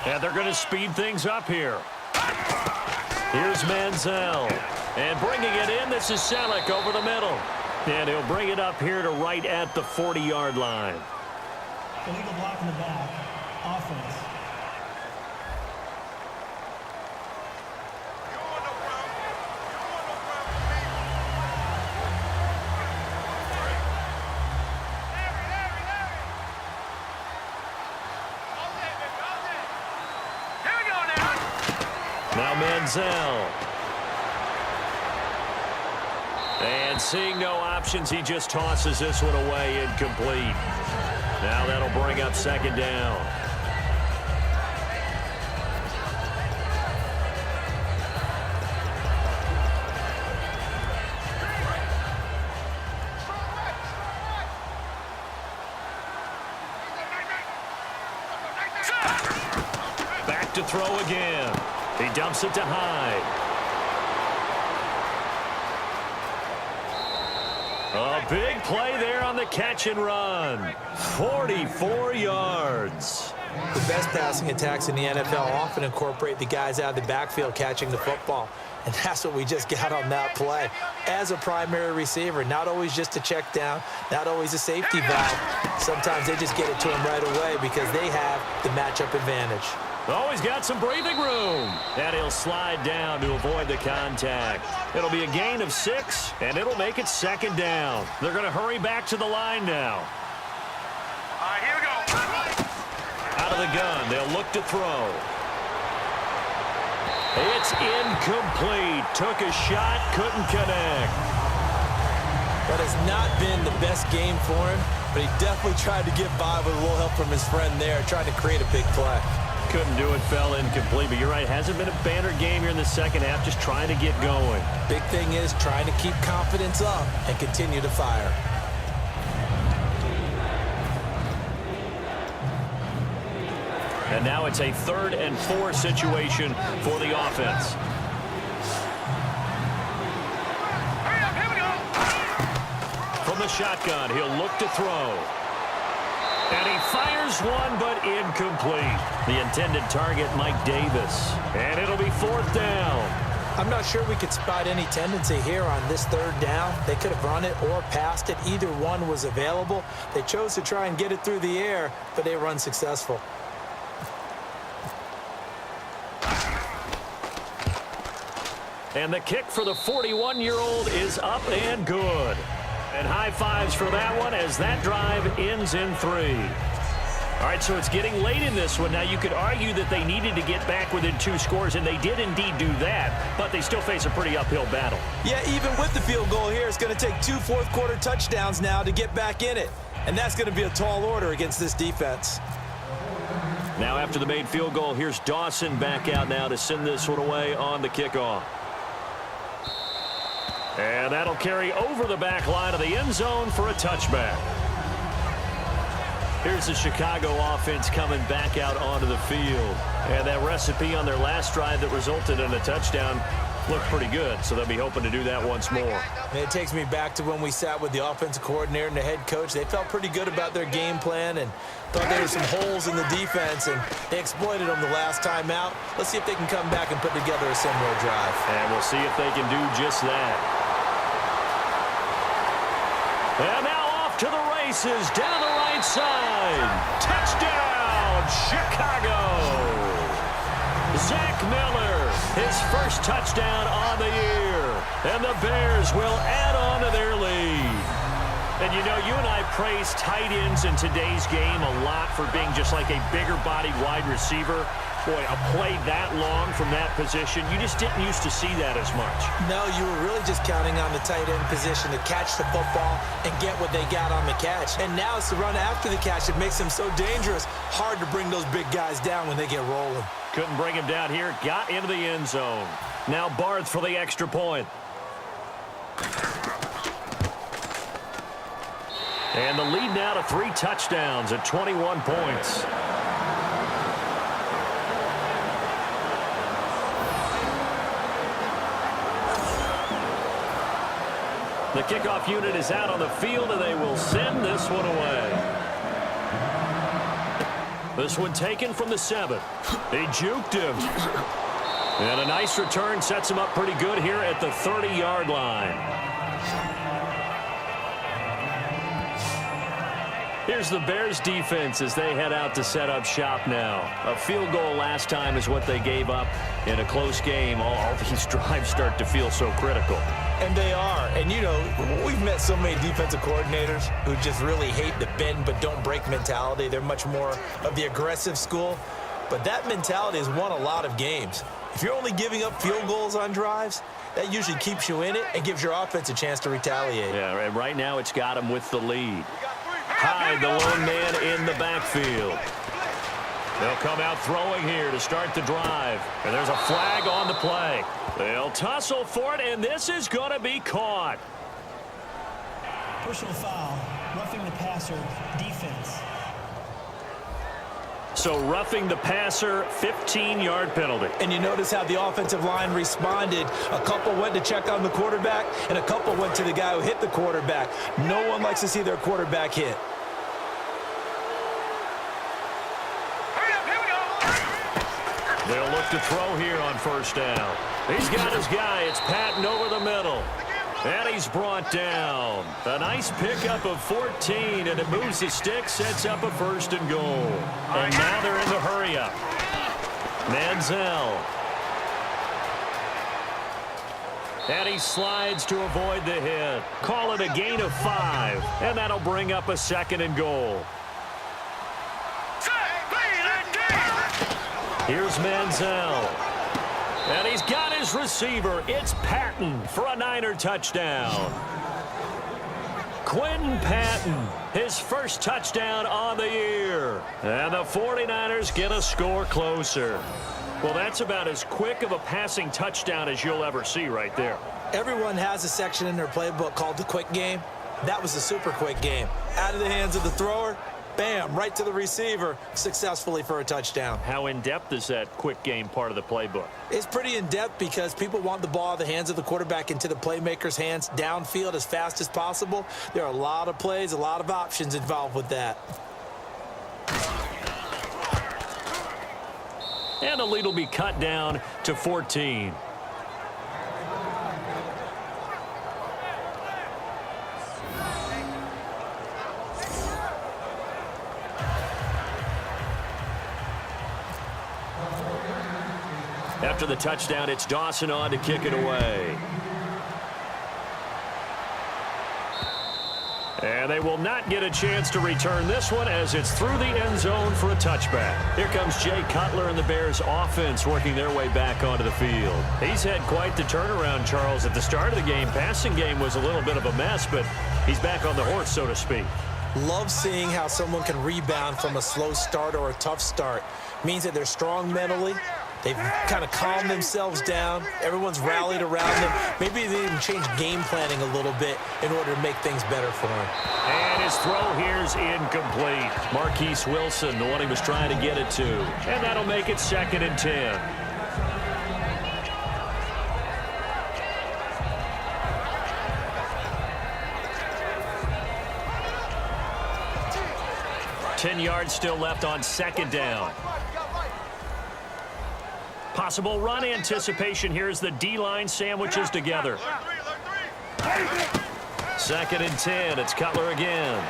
And they're going to speed things up here. Here's Manziel. And bringing it in, this is Selleck over the middle. And he'll bring it up here to right at the 40-yard line. Illegal block in the back. Offense. Now Manziel. And seeing no options, he just tosses this one away, incomplete. Now that'll bring up second down. Back to throw again. He dumps it to Hyde. A big play there on the catch and run. 44 yards. The best passing attacks in the NFL often incorporate the guys out of the backfield catching the football. And that's what we just got on that play. As a primary receiver, not always just a check down, not always a safety valve. Sometimes they just get it to him right away because they have the matchup advantage. Oh, he's got some breathing room. And he'll slide down to avoid the contact. It'll be a gain of 6, and it'll make it second down. They're going to hurry back to the line now. All right, here we go. Out of the gun, they'll look to throw. It's incomplete. Took a shot, couldn't connect. That has not been the best game for him, but he definitely tried to get by with a little help from his friend there, trying to create a big play. Couldn't do it, fell incomplete, but you're right, hasn't been a banner game here in the second half, just trying to get going. Big thing is trying to keep confidence up and continue to fire. And now it's a 3rd and 4 situation for the offense. Hurry up, here we go. From the shotgun, he'll look to throw. And he fires one, but incomplete. The intended target, Mike Davis. And it'll be 4th down. I'm not sure we could spot any tendency here on this 3rd down. They could have run it or passed it. Either one was available. They chose to try and get it through the air, but they were unsuccessful. And the kick for the 41-year-old is up and good. And high fives for that one as that drive ends in 3. All right, so it's getting late in this one. Now, you could argue that they needed to get back within 2 scores, and they did indeed do that, but they still face a pretty uphill battle. Yeah, even with the field goal here, it's going to take 2 fourth-quarter touchdowns now to get back in it. And that's going to be a tall order against this defense. Now, after the made field goal, here's Dawson back out now to send this one away on the kickoff. And that'll carry over the back line of the end zone for a touchback. Here's the Chicago offense coming back out onto the field. And that recipe on their last drive that resulted in a touchdown looked pretty good, so they'll be hoping to do that once more. And it takes me back to when we sat with the offensive coordinator and the head coach. They felt pretty good about their game plan and thought there were some holes in the defense, and they exploited them the last time out. Let's see if they can come back and put together a similar drive. And we'll see if they can do just that. And now off to the races, down the right side. Touchdown, Chicago! Zach Miller, his first touchdown on the year. And the Bears will add on to their lead. And you know, you and I praise tight ends in today's game a lot for being just like a bigger-bodied wide receiver. Boy, a play that long from that position, you just didn't used to see that as much. No, you were really just counting on the tight end position to catch the football and get what they got on the catch. And now it's the run after the catch that makes them so dangerous. Hard to bring those big guys down when they get rolling. Couldn't bring him down here, got into the end zone. Now Barth for the extra point. And the lead now to 3 touchdowns at 21 points. The kickoff unit is out on the field, and they will send this one away. This one taken from the 7. He juked him. And a nice return sets him up pretty good here at the 30-yard line. Here's the Bears defense as they head out to set up shop now. A field goal last time is what they gave up in a close game. All these drives start to feel so critical. And they are. And, you know, we've met so many defensive coordinators who just really hate the bend but don't break mentality. They're much more of the aggressive school. But that mentality has won a lot of games. If you're only giving up field goals on drives, that usually keeps you in it and gives your offense a chance to retaliate. Yeah, and right now it's got him with the lead. Hyde, the lone man in the backfield. They'll come out throwing here to start the drive. And there's a flag on the play. They'll tussle for it, and this is going to be caught. Personal foul, roughing the passer, defense. So roughing the passer, 15-yard penalty. And you notice how the offensive line responded. A couple went to check on the quarterback, and a couple went to the guy who hit the quarterback. No one likes to see their quarterback hit. They'll look to throw here on first down. He's got his guy. It's Patton over the middle. And he's brought down. A nice pickup of 14, and it moves the stick, sets up a 1st and goal. And now they're in the hurry-up. Manziel. And he slides to avoid the hit. Call it a gain of 5, and that'll bring up a 2nd and goal. Here's Manziel. And he's got his receiver. It's Patton for a Niner touchdown. Quentin Patton, his first touchdown on the year. And the 49ers get a score closer. Well, that's about as quick of a passing touchdown as you'll ever see right there. Everyone has a section in their playbook called the quick game. That was a super quick game. Out of the hands of the thrower, bam, right to the receiver, successfully for a touchdown. How in-depth is that quick game part of the playbook? It's pretty in-depth because people want the ball out of the hands of the quarterback into the playmaker's hands downfield as fast as possible. There are a lot of plays, a lot of options involved with that. And the lead will be cut down to 14. After the touchdown, it's Dawson on to kick it away. And they will not get a chance to return this one as it's through the end zone for a touchback. Here comes Jay Cutler and the Bears offense working their way back onto the field. He's had quite the turnaround, Charles. At the start of the game, passing game was a little bit of a mess, but he's back on the horse, so to speak. Love seeing how someone can rebound from a slow start or a tough start. Means that they're strong mentally. They've kind of calmed themselves down. Everyone's rallied around them. Maybe they even change game planning a little bit in order to make things better for him. And his throw here's incomplete. Marquise Wilson, the one he was trying to get it to. And that'll make it 2nd and 10. Ten yards still left on 2nd down. Possible run anticipation here as the D-line sandwiches together. 2nd and 10. It's Cutler again.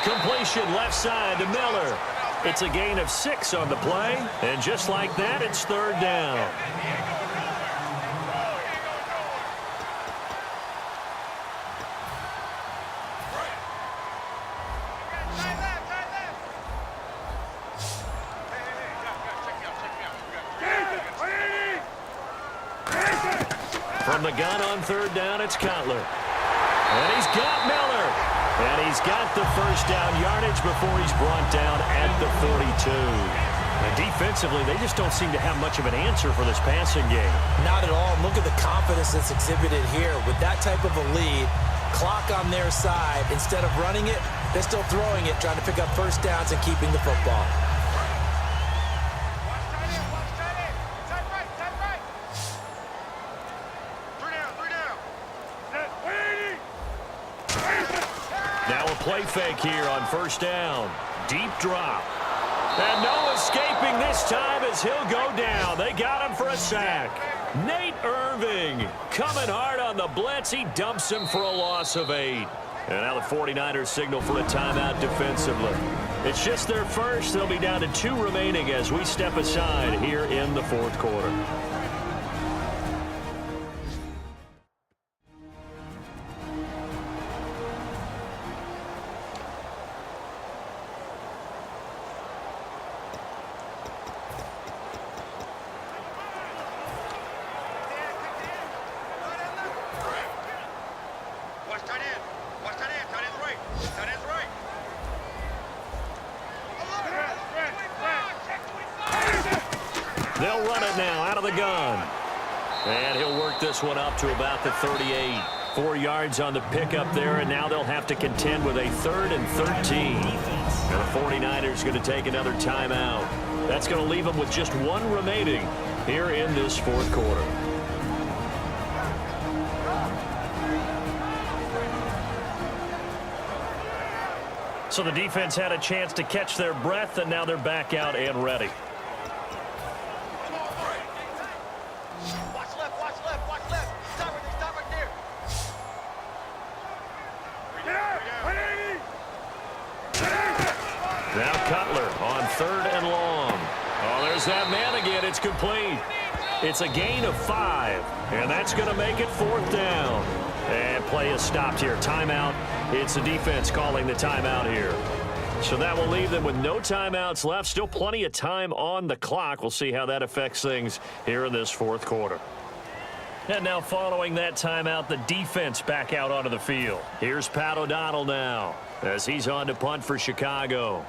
Completion left side to Miller. It's a gain of 6 on the play. And just like that, it's 3rd down. From the gun on 3rd down, it's Cutler. And he's got Miller. And he's got the 1st down yardage before he's brought down at the 42. And defensively, they just don't seem to have much of an answer for this passing game. Not at all. Look at the confidence that's exhibited here. With that type of a lead, clock on their side, instead of running it, they're still throwing it, trying to pick up 1st downs and keeping the football. Now a play fake here on 1st down. Deep drop. And no escaping this time as he'll go down. They got him for a sack. Nate Irving coming hard on the blitz. He dumps him for a loss of 8. And now the 49ers signal for a timeout defensively. It's just their first. They'll be down to 2 remaining as we step aside here in the fourth quarter. They'll run it now out of the gun. And he'll work this one up to about the 38. 4 yards on the pickup there, and now they'll have to contend with a 3rd and 13. And the 49ers going to take another timeout. That's going to leave them with just 1 remaining here in this fourth quarter. So the defense had a chance to catch their breath, and now they're back out and ready. Now Cutler on 3rd and long. Oh, there's that man again. It's complete. It's a gain of 5, and that's going to make it 4th down. And play is stopped here. Timeout. It's the defense calling the timeout here. So that will leave them with no timeouts left. Still plenty of time on the clock. We'll see how that affects things here in this fourth quarter. And now following that timeout, the defense back out onto the field. Here's Pat O'Donnell now as he's on to punt for Chicago.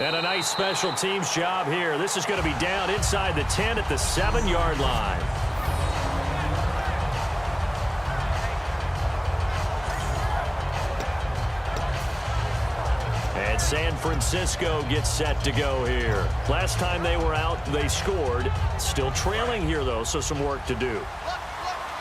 And a nice special teams job here. This is going to be down inside the 10 at the 7-yard line. And San Francisco gets set to go here. Last time they were out, they scored. Still trailing here, though, so some work to do.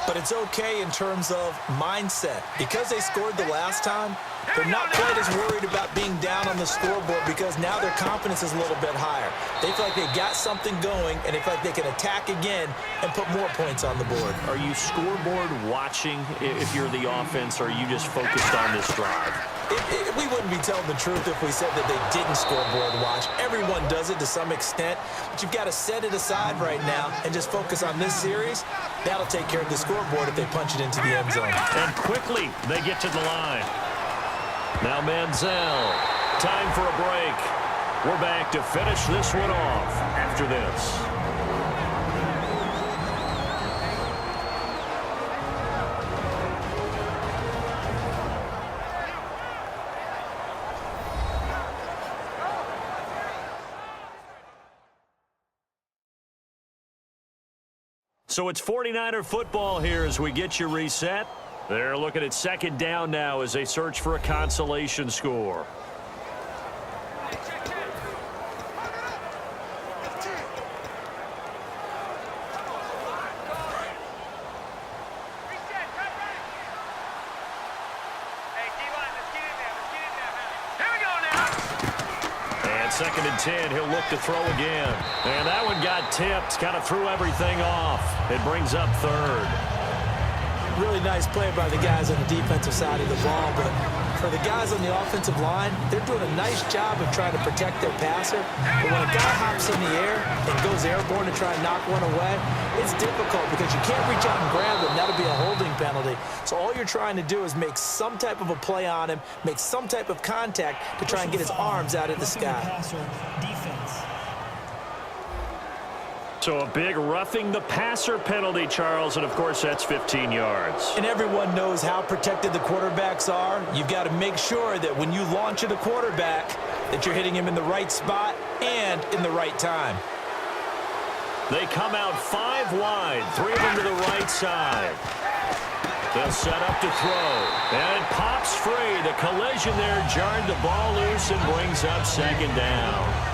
But it's okay in terms of mindset. Because they scored the last time, they're not quite as worried about being down on the scoreboard because now their confidence is a little bit higher. They feel like they got something going, and they feel like they can attack again and put more points on the board. Are you scoreboard watching if you're the offense, or are you just focused on this drive? We wouldn't be telling the truth if we said that they didn't scoreboard watch. Everyone does it to some extent, but you've got to set it aside right now and just focus on this series. That'll take care of the scoreboard if they punch it into the end zone. And quickly, they get to the line. Now Manziel, time for a break. We're back to finish this one off after this. So it's 49er football here as we get you reset. They're looking at 2nd down now as they search for a consolation score. And 2nd and 10, he'll look to throw again. And that one got tipped, kind of threw everything off. It brings up 3rd. Really nice play by the guys on the defensive side of the ball, but for the guys on the offensive line, they're doing a nice job of trying to protect their passer. But when a guy hops in the air and goes airborne to try and knock one away, it's difficult because you can't reach out and grab him. That'll be a holding penalty. So all you're trying to do is make some type of a play on him, make some type of contact to try and get his arms out of the sky. So a big roughing the passer penalty, Charles, and of course that's 15 yards. And everyone knows how protected the quarterbacks are. You've got to make sure that when you launch at a quarterback that you're hitting him in the right spot and in the right time. They come out 5 wide, 3 of them to the right side. They'll set up to throw, and it pops free. The collision there jarred the ball loose and brings up 2nd down.